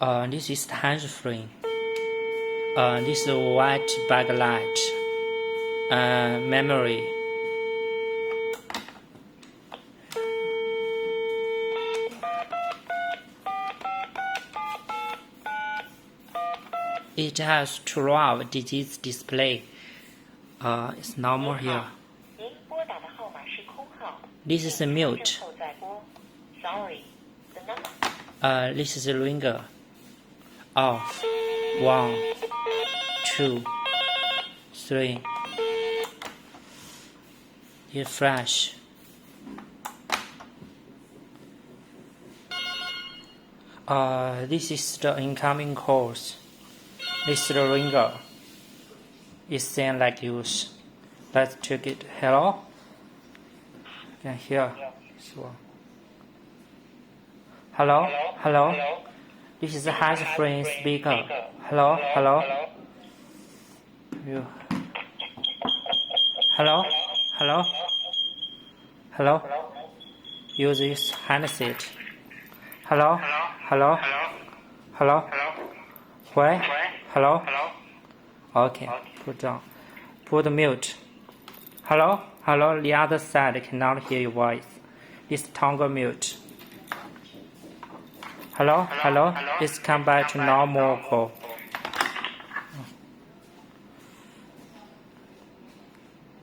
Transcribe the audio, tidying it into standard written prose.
This is hands-free. This is white backlight. Memory. It has 12 digits display. It's normal here. This is a mute. This is a ringer. Off. 1, 2, 3. Here flash. This is the incoming calls. This is the ringer. It's sound like use. Let's check it. Hello? You can hear. So. Hello? Hello? This is a hands-free speaker. Hello? Hello? You. Hello? Hello? Hello? Use this handset. Hello? Hello? Hello? Where? Hello? Okay, put down. Put mute. Hello? Hello? The other side cannot hear your voice. This toggle mute. Hello? Hello? Let's come back to normal call.